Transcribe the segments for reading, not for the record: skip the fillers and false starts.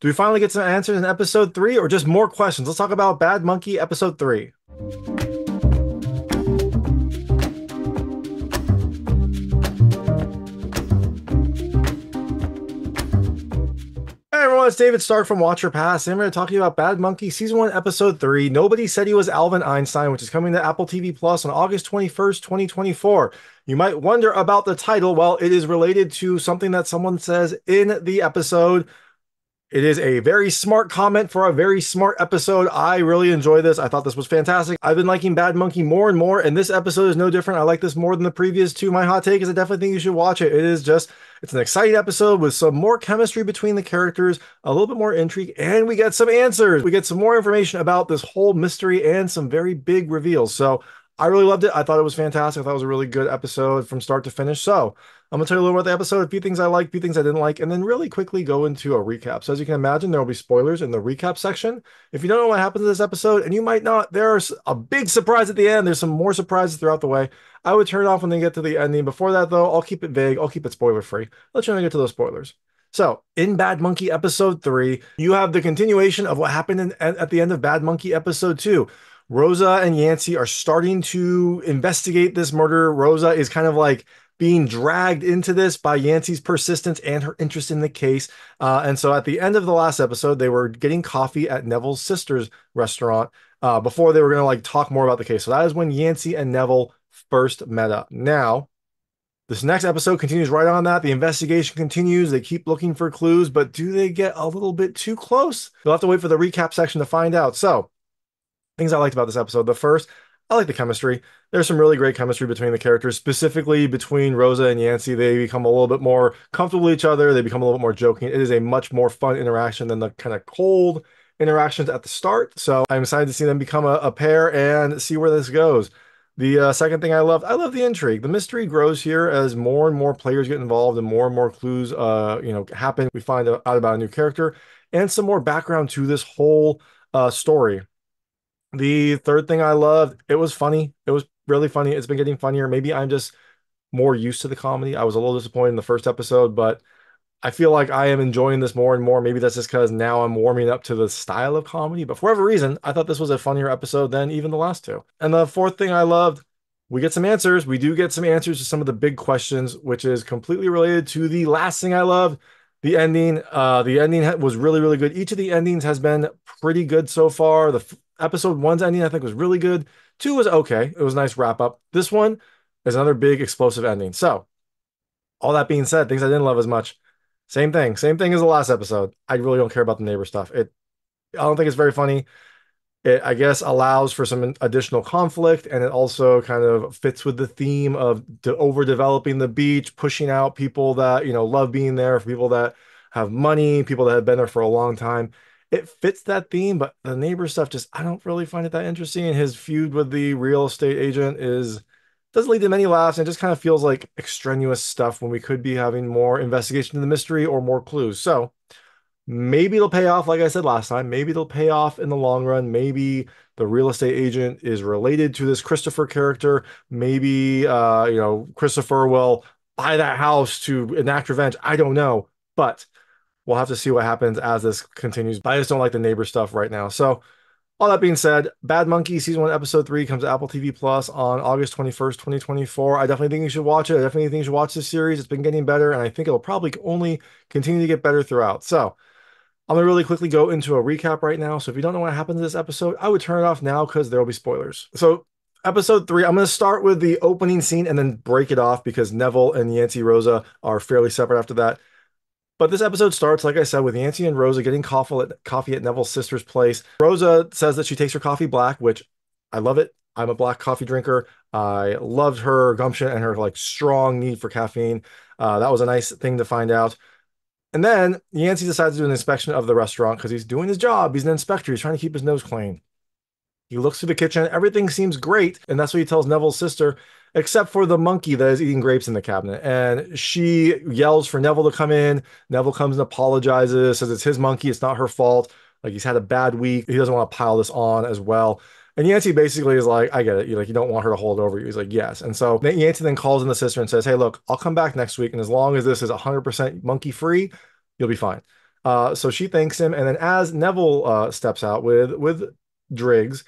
Do we finally get some answers in episode 3 or just more questions? Let's talk about Bad Monkey episode 3. Hey everyone, it's David Stark from Watch Your Pass, and we're going to talk to you about Bad Monkey Season 1, Episode 3. Nobody Said He Was Alvin Einstein, which is coming to Apple TV Plus on August 21st, 2024. You might wonder about the title. Well, it is related to something that someone says in the episode. It is a very smart comment for a very smart episode. I really enjoy this. I thought this was fantastic. I've been liking Bad Monkey more and more, and this episode is no different. I like this more than the previous two. My hot take is I definitely think you should watch it. It's an exciting episode with some more chemistry between the characters, a little bit more intrigue, and we get some answers. We get some more information about this whole mystery and some very big reveals. So I really loved it. I thought it was fantastic. I thought it was a really good episode from start to finish. So I'm going to tell you a little about the episode, a few things I liked, a few things I didn't like, and then really quickly go into a recap. So as you can imagine, there will be spoilers in the recap section. If you don't know what happens in this episode, and you might not, there's a big surprise at the end. There's some more surprises throughout the way. I would turn it off when they get to the ending. Before that, though, I'll keep it vague. I'll keep it spoiler-free. Let's try to get to those spoilers. So, in Bad Monkey Episode 3, you have the continuation of what happened at the end of Bad Monkey Episode 2. Rosa and Yancy are starting to investigate this murder. Rosa is kind of like being dragged into this by Yancy's persistence and her interest in the case. And so at the end of the last episode, they were getting coffee at Neville's sister's restaurant before they were going to like talk more about the case. So that is when Yancy and Neville first met up. Now, this next episode continues right on that. The investigation continues. They keep looking for clues, but do they get a little bit too close? You'll have to wait for the recap section to find out. So, things I liked about this episode. The first, I like the chemistry. There's some really great chemistry between the characters, specifically between Rosa and Yancy. They become a little bit more comfortable with each other. They become a little bit more joking. It is a much more fun interaction than the kind of cold interactions at the start. So I'm excited to see them become a pair and see where this goes. The second thing I love the intrigue. The mystery grows here as more and more players get involved and more clues, happen. We find out about a new character and some more background to this whole story. The third thing I loved, it was funny. It was really funny. It's been getting funnier. Maybe I'm just more used to the comedy. I was a little disappointed in the first episode, but I feel like I am enjoying this more and more. Maybe that's just because now I'm warming up to the style of comedy. But for whatever reason, I thought this was a funnier episode than even the last two. And the fourth thing I loved, we get some answers. We do get some answers to some of the big questions, which is completely related to the last thing I loved, the ending. The ending was really, really good. Each of the endings has been pretty good so far. The episode 1's ending, I think, was really good. 2 was okay. It was a nice wrap up. This one is another big explosive ending. So, all that being said, things I didn't love as much. Same thing. Same thing as the last episode. I really don't care about the neighbor stuff. I don't think it's very funny. It, I guess, allows for some additional conflict, and it also kind of fits with the theme of overdeveloping the beach, pushing out people that, love being there, for people that have money, people that have been there for a long time. It fits that theme, but the neighbor stuff I don't really find it that interesting. His feud with the real estate agent doesn't lead to many laughs, and it just kind of feels like extraneous stuff when we could be having more investigation in the mystery or more clues. So maybe it'll pay off, like I said last time. Maybe it'll pay off in the long run. Maybe the real estate agent is related to this Christopher character. Maybe Christopher will buy that house to enact revenge. I don't know, but we'll have to see what happens as this continues. But I just don't like the neighbor stuff right now. So all that being said, Bad Monkey Season 1, Episode 3 comes to Apple TV Plus on August 21st, 2024. I definitely think you should watch it. I definitely think you should watch this series. It's been getting better, and I think it'll probably only continue to get better throughout. So I'm going to really quickly go into a recap right now. So if you don't know what happens in this episode, I would turn it off now because there will be spoilers. So Episode 3, I'm going to start with the opening scene and then break it off because Neville and Yancy Rosa are fairly separate after that. But this episode starts, like I said, with Yancy and Rosa getting coffee at Neville's sister's place. Rosa says that she takes her coffee black, which I love it. I'm a black coffee drinker. I loved her gumption and her strong need for caffeine. That was a nice thing to find out. And then Yancy decides to do an inspection of the restaurant because he's doing his job. He's an inspector. He's trying to keep his nose clean. He looks through the kitchen. Everything seems great. And that's what he tells Neville's sister, except for the monkey that is eating grapes in the cabinet. And she yells for Neville to come in. Neville comes and apologizes, says it's his monkey. It's not her fault. Like, he's had a bad week. He doesn't want to pile this on as well. And Yancy basically is like, I get it. You don't want her to hold over you. He's like, yes. And so Yancy then calls in the sister and says, hey, look, I'll come back next week. And as long as this is 100% monkey free, you'll be fine. So she thanks him, and then as Neville steps out with Driggs,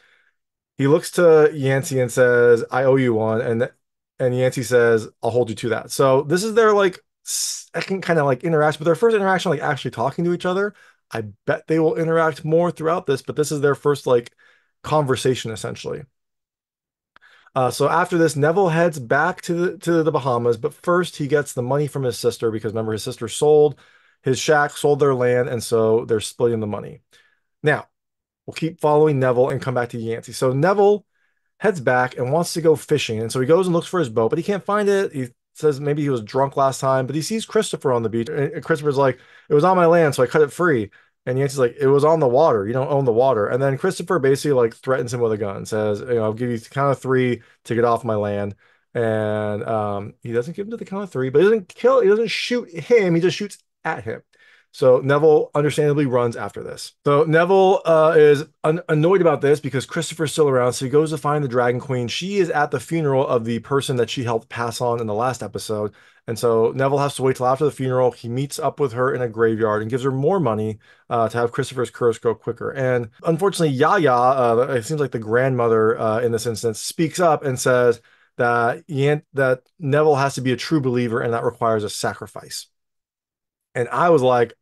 he looks to Yancey and says, "I owe you one," and Yancey says, "I'll hold you to that." So this is their like second kind of like interaction, but their first interaction like actually talking to each other. I bet they will interact more throughout this, but this is their first like conversation essentially. So after this, Neville heads back to the Bahamas, but first he gets the money from his sister because remember his sister sold his shack, sold their land, and so they're splitting the money. Now, we'll keep following Neville and come back to Yancey. So Neville heads back and wants to go fishing. And so he goes and looks for his boat, but he can't find it. He says maybe he was drunk last time, but he sees Christopher on the beach. And Christopher's like, it was on my land, so I cut it free. And Yancey's like, it was on the water. You don't own the water. And then Christopher basically like threatens him with a gun, says, I'll give you the count of three to get off my land. And he doesn't give him to the count of three, but he doesn't shoot him, he just shoots at him. So Neville understandably runs after this. So Neville is annoyed about this because Christopher's still around. So he goes to find the Dragon Queen. She is at the funeral of the person that she helped pass on in the last episode. And so Neville has to wait till after the funeral. He meets up with her in a graveyard and gives her more money to have Christopher's curse go quicker. And unfortunately, Yaya, it seems like the grandmother in this instance, speaks up and says that Neville has to be a true believer and that requires a sacrifice. And I was like,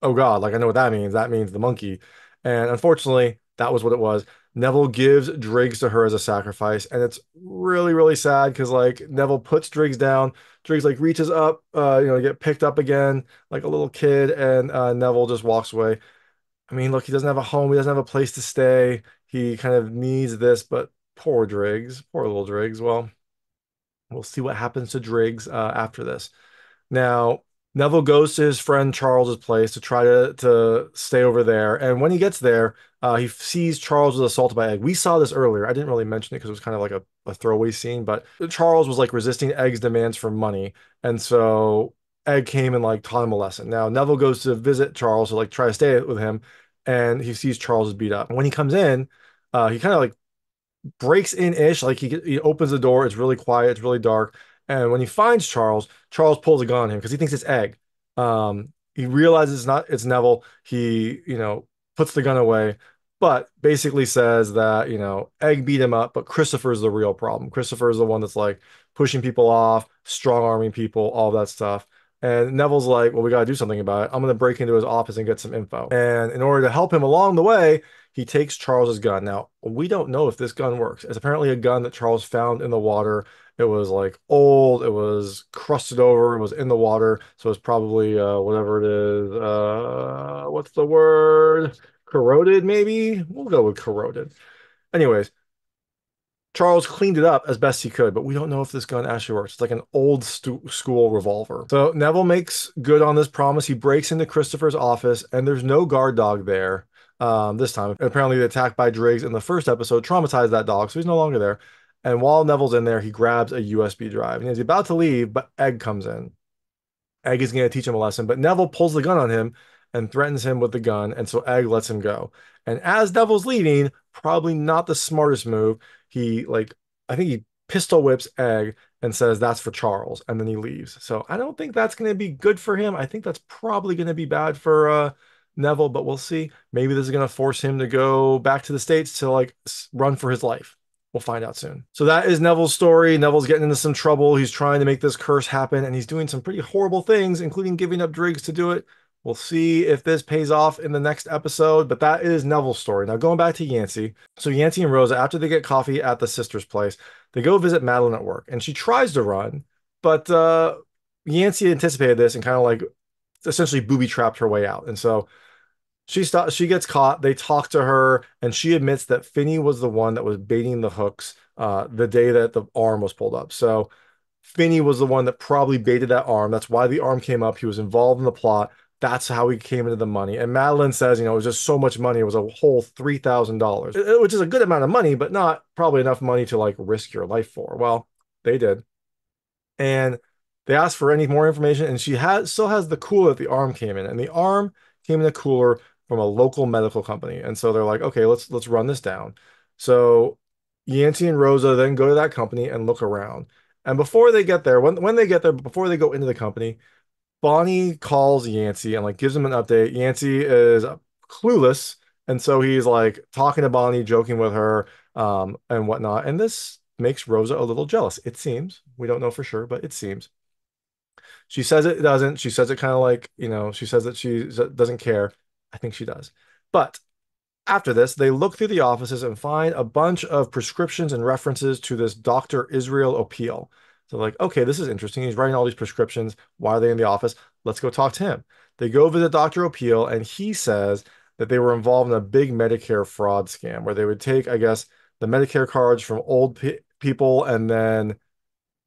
oh God, like I know what that means. That means the monkey. And unfortunately, that was what it was. Neville gives Driggs to her as a sacrifice, and it's really, really sad because like Neville puts Driggs down. Driggs like reaches up, get picked up again like a little kid, and Neville just walks away. I mean, look, he doesn't have a home, he doesn't have a place to stay. He kind of needs this, but poor Driggs, poor little Driggs. Well, we'll see what happens to Driggs after this. Now, Neville goes to his friend Charles's place to try to stay over there. And when he gets there, he sees Charles was assaulted by Egg. We saw this earlier. I didn't really mention it because it was kind of like a throwaway scene, but Charles was like resisting Egg's demands for money. And so Egg came and like taught him a lesson. Now, Neville goes to visit Charles to like try to stay with him, and he sees Charles is beat up. And when he comes in, he kind of like breaks in-ish, like he opens the door, it's really quiet, it's really dark. And when he finds Charles, Charles pulls a gun on him because he thinks it's Egg. He realizes it's Neville. He, puts the gun away, but basically says that, Egg beat him up, but Christopher's the real problem. Christopher's the one that's like pushing people off, strong-arming people, all that stuff. And Neville's like, well, we got to do something about it. I'm going to break into his office and get some info. And in order to help him along the way, he takes Charles's gun. Now, we don't know if this gun works. It's apparently a gun that Charles found in the water. It was like old, it was crusted over, it was in the water. So it's probably whatever it is. What's the word? Corroded, maybe? We'll go with corroded. Anyways, Charles cleaned it up as best he could, but we don't know if this gun actually works. It's like an old school revolver. So Neville makes good on this promise. He breaks into Christopher's office, and there's no guard dog there this time. Apparently, the attack by Driggs in the first episode traumatized that dog, so he's no longer there. And while Neville's in there, he grabs a USB drive, and he's about to leave, but Egg comes in. Egg is going to teach him a lesson, but Neville pulls the gun on him and threatens him with the gun, and so Egg lets him go. And as Neville's leaving, probably not the smartest move, I think he pistol whips Egg and says that's for Charles, and then he leaves. So I don't think that's going to be good for him. I think that's probably going to be bad for Neville, but we'll see. Maybe this is going to force him to go back to the States to like run for his life. We'll find out soon. So that is Neville's story. Neville's getting into some trouble. He's trying to make this curse happen, and he's doing some pretty horrible things, including giving up Driggs to do it. We'll see if this pays off in the next episode, but that is Neville's story. Now, going back to Yancy. So Yancy and Rosa, after they get coffee at the sister's place, they go visit Madeline at work, and she tries to run, but Yancy anticipated this and kind of like essentially booby-trapped her way out. And so she gets caught. They talk to her, and she admits that Finney was the one that was baiting the hooks the day that the arm was pulled up. So Finney was the one that probably baited that arm. That's why the arm came up. He was involved in the plot. That's how he came into the money. And Madeline says, it was just so much money. It was a whole $3,000, which is a good amount of money, but not probably enough money to like risk your life for. Well, they did. And they asked for any more information, and still has the cooler that the arm came in. And the arm came in a cooler from a local medical company. And so they're like, okay, let's run this down. So Yancy and Rosa then go to that company and look around. And before they get there, when they get there, before they go into the company, Bonnie calls Yancy and like gives him an update. Yancy is clueless, and so he's like talking to Bonnie, joking with her, and whatnot. And this makes Rosa a little jealous. It seems. We don't know for sure, but it seems. She says it doesn't. She says it kind of like, she says that she doesn't care. I think she does. But after this, they look through the offices and find a bunch of prescriptions and references to this Dr. Israel Opeel. So like, okay, this is interesting. He's writing all these prescriptions. Why are they in the office? Let's go talk to him. They go visit Dr. Opeel, and he says that they were involved in a big Medicare fraud scam where they would take, I guess, the Medicare cards from old people and then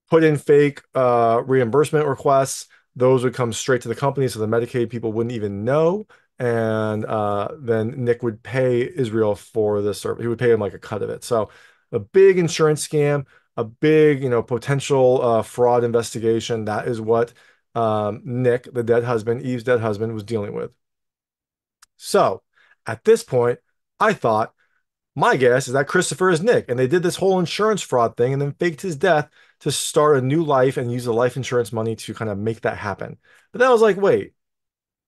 put in fake reimbursement requests. Those would come straight to the company, so the Medicaid people wouldn't even know. And then Nick would pay Israel for this service. He would pay him like a cut of it. So a big insurance scam, a big, potential fraud investigation. That is what Nick, the dead husband, Eve's dead husband, was dealing with. So at this point, I thought, my guess is that Christopher is Nick, and they did this whole insurance fraud thing and then faked his death to start a new life and use the life insurance money to kind of make that happen. But then I was like, wait,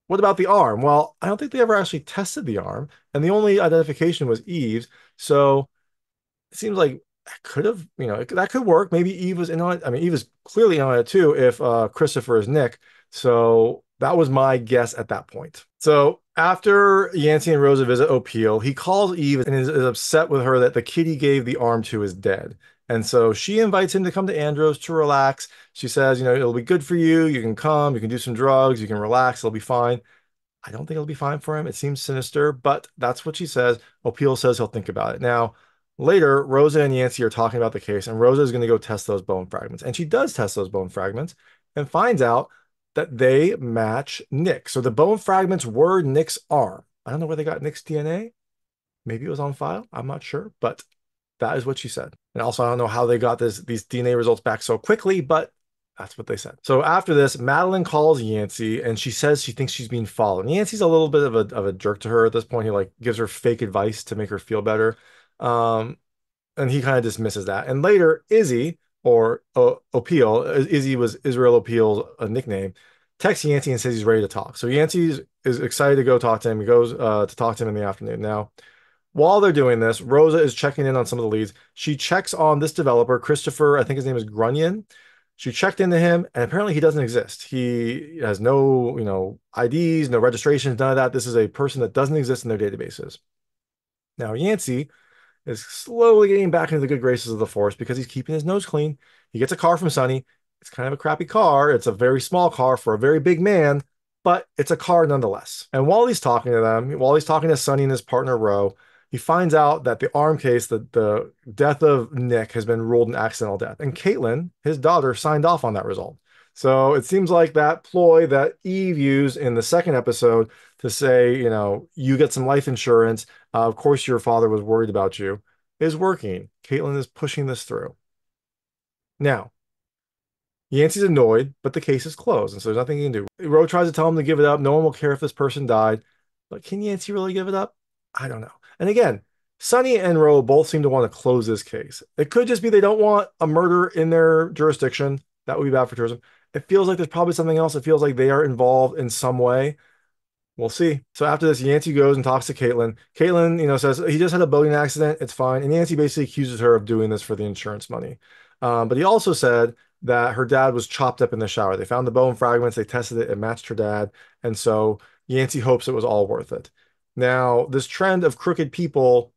what about the arm? Well, I don't think they ever actually tested the arm, and the only identification was Eve's. So it seems like that could have, that could work. Maybe Eve was in on it. I mean, Eve is clearly in on it too if Christopher is Nick. So that was my guess at that point. So after Yancey and Rosa visit Opeel, he calls Eve and is upset with her that the kid he gave the arm to is dead. And so she invites him to come to Andros to relax. She says, it'll be good for you. You can come, you can do some drugs, you can relax, it'll be fine. I don't think it'll be fine for him. It seems sinister, but that's what she says. Opeel says he'll think about it. Now, later, Rosa and Yancey are talking about the case, and Rosa is going to go test those bone fragments. And she does test those bone fragments and finds out that they match Nick. So the bone fragments were Nick's arm. I don't know where they got Nick's DNA. Maybe it was on file. I'm not sure, but that is what she said. And also, I don't know how they got these DNA results back so quickly, but that's what they said. So after this, Madeline calls Yancey and she says she thinks she's being followed. And Yancey's a little bit of a jerk to her at this point. He like gives her fake advice to make her feel better. And he kind of dismisses that. And later, Izzy or Opeel, Izzy was Israel Opeel's nickname, texts Yancey and says he's ready to talk. So Yancey is excited to go talk to him. He goes to talk to him in the afternoon. Now, while they're doing this, Rosa is checking in on some of the leads. She checks on this developer, Christopher, I think his name is Grunion. She checked into him, and apparently he doesn't exist. He has no, IDs, no registrations, none of that. This is a person that doesn't exist in their databases. Now, Yancey is slowly getting back into the good graces of the force because he's keeping his nose clean. He gets a car from Sonny. It's kind of a crappy car. It's a very small car for a very big man, but it's a car nonetheless. And while he's talking to them, while he's talking to Sonny and his partner, Ro, he finds out that the arm case, the death of Nick, has been ruled an accidental death. And Caitlin, his daughter, signed off on that result. So it seems like that ploy that Eve used in the second episode to say, you get some life insurance. Of course, your father was worried about you, is working. Caitlin is pushing this through. Now, Yancey's annoyed, but the case is closed, and so there's nothing he can do. Ro tries to tell him to give it up. No one will care if this person died. But can Yancey really give it up? I don't know. And again, Sonny and Ro both seem to want to close this case. It could just be they don't want a murder in their jurisdiction. That would be bad for tourism. It feels like there's probably something else. It feels like they are involved in some way. We'll see. So after this, Yancey goes and talks to Caitlin. Caitlin, says he just had a boating accident. It's fine. And Yancey basically accuses her of doing this for the insurance money. But he also said that her dad was chopped up in the shower. They found the bone fragments. They tested it. It matched her dad. And so Yancey hopes it was all worth it. Now, this trend of crooked people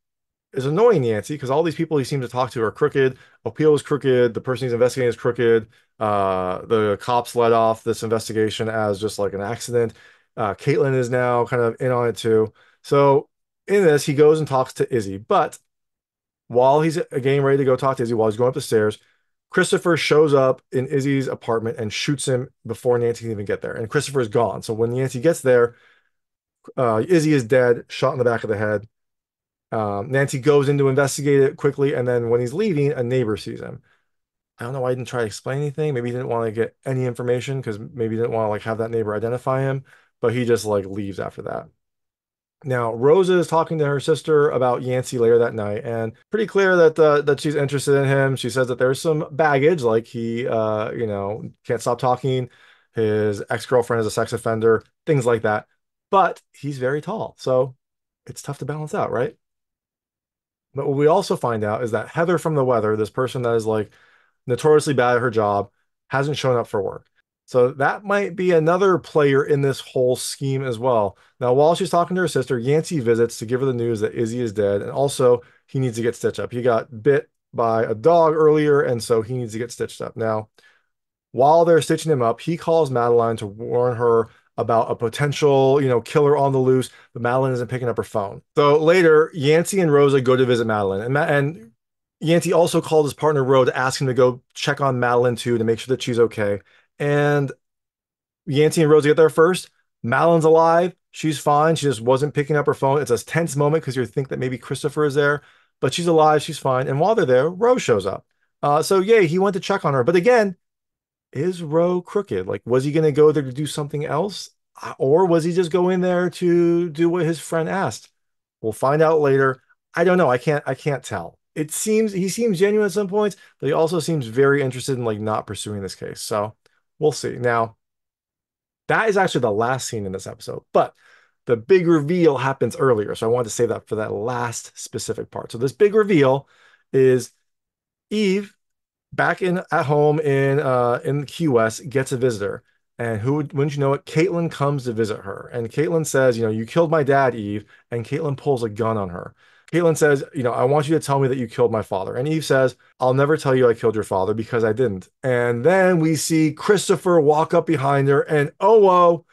is annoying Yancey because all these people he seems to talk to are crooked. Opeel is crooked. The person he's investigating is crooked. The cops let off this investigation as just like an accident. Caitlin is now kind of in on it too. So in this, he goes and talks to Izzy. But while he's getting ready to go talk to Izzy, while he's going up the stairs, Christopher shows up in Izzy's apartment and shoots him before Nancy can even get there. And Christopher is gone. So when Nancy gets there, Izzy is dead, shot in the back of the head. Nancy goes in to investigate it quickly, and then when he's leaving, a neighbor sees him. I don't know why he didn't try to explain anything. Maybe he didn't want to get any information because maybe he didn't want to like have that neighbor identify him, but he just like leaves after that. Now, Rosa is talking to her sister about Yancey later that night, and pretty clear that that she's interested in him. She says that there's some baggage, like he, can't stop talking, his ex-girlfriend is a sex offender, things like that. But he's very tall, so it's tough to balance out, right? But what we also find out is that Heather from the weather, this person that is like notoriously bad at her job, hasn't shown up for work. So that might be another player in this whole scheme as well. Now, while she's talking to her sister, Yancy visits to give her the news that Izzy is dead, and also he needs to get stitched up. He got bit by a dog earlier, and so he needs to get stitched up. Now, while they're stitching him up, he calls Madeline to warn her about a potential, killer on the loose, but Madeline isn't picking up her phone. So later, Yancy and Rosa go to visit Madeline, and Yancy also called his partner Ro to ask him to go check on Madeline too to make sure that she's okay. And Yancy and Rosa get there first. Madeline's alive. She's fine. She just wasn't picking up her phone. It's a tense moment because you think that maybe Christopher is there, but she's alive. She's fine. And while they're there, Ro shows up. So yay, he went to check on her. But again, is Ro crooked? Like, was he going to go there to do something else? Or was he just going there to do what his friend asked? We'll find out later. I don't know. I can't tell. It seems he seems genuine at some points, but he also seems very interested in like not pursuing this case. So we'll see. Now, that is actually the last scene in this episode, but the big reveal happens earlier. So I wanted to say that for that last specific part. So this big reveal is Eve back in at home in Key West gets a visitor. And wouldn't you know it, Caitlin comes to visit her. And Caitlin says, you killed my dad, Eve. And Caitlin pulls a gun on her. Caitlin says, I want you to tell me that you killed my father. And Eve says, I'll never tell you I killed your father because I didn't. And then we see Christopher walk up behind her and whoa,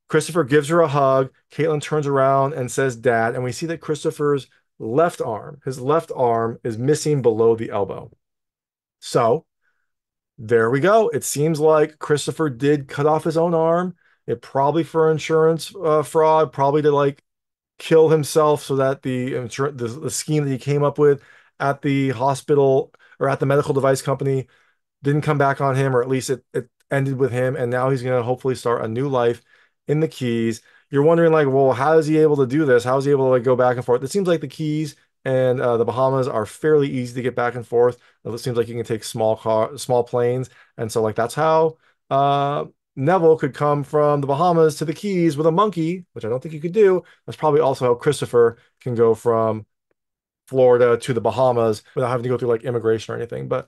Christopher gives her a hug. Caitlin turns around and says, Dad. And we see that Christopher's his left arm is missing below the elbow. So there we go. It seems like Christopher did cut off his own arm. It probably for insurance fraud, probably to like kill himself so that the scheme that he came up with at the hospital or at the medical device company didn't come back on him, or at least it ended with him. And now he's going to hopefully start a new life in the Keys. You're wondering, like, well, how is he able to do this? How is he able to like go back and forth? It seems like the Keys and the Bahamas are fairly easy to get back and forth. It seems like you can take small planes, and so like that's how uh, Neville could come from the Bahamas to the Keys with a monkey, which I don't think you could do. That's probably also how Christopher can go from Florida to the Bahamas without having to go through like immigration or anything. But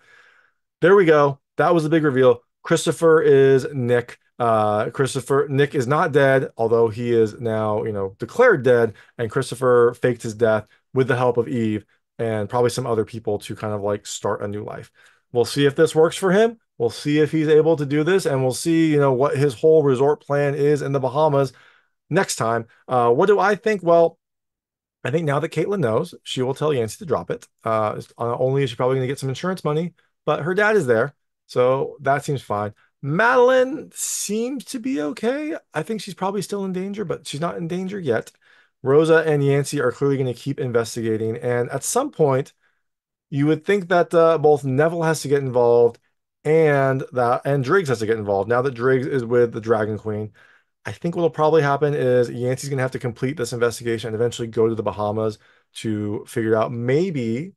there we go. That was the big reveal. Christopher is Nick. Nick is not dead, although he is now, declared dead. And Christopher faked his death with the help of Eve and probably some other people to kind of like start a new life. We'll see if this works for him. We'll see if he's able to do this, and we'll see, what his whole resort plan is in the Bahamas next time. What do I think? Well, I think now that Caitlin knows, she will tell Yancy to drop it. Only is she probably going to get some insurance money, but her dad is there, so that seems fine. Madeline seems to be okay. I think she's probably still in danger, but she's not in danger yet. Rosa and Yancy are clearly going to keep investigating, and at some point, you would think that both Neville has to get involved and Driggs has to get involved. Now that Driggs is with the Dragon Queen, I think what'll probably happen is Yancey's gonna have to complete this investigation and eventually go to the Bahamas to figure out maybe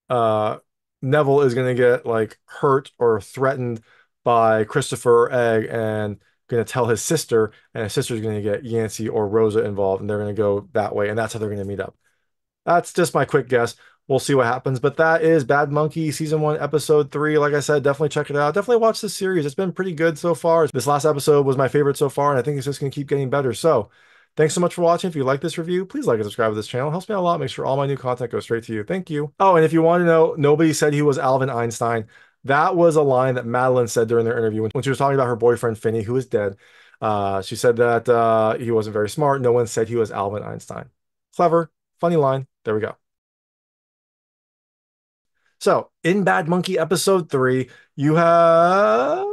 uh Neville is gonna get like hurt or threatened by Christopher or Egg and gonna tell his sister, and his sister's gonna get Yancy or Rosa involved, and they're gonna go that way, and that's how they're gonna meet up. That's just my quick guess. We'll see what happens. But that is Bad Monkey Season 1, Episode 3. Like I said, definitely check it out. Definitely watch this series. It's been pretty good so far. This last episode was my favorite so far, and I think it's just going to keep getting better. So thanks so much for watching. If you like this review, please like and subscribe to this channel. It helps me out a lot. Make sure all my new content goes straight to you. Thank you. Oh, and if you want to know, nobody said he was Alvin Einstein. That was a line that Madeline said during their interview when she was talking about her boyfriend, Finney, who is dead. She said that he wasn't very smart. No one said he was Alvin Einstein. Clever, funny line. There we go. So, in Bad Monkey episode 3, you have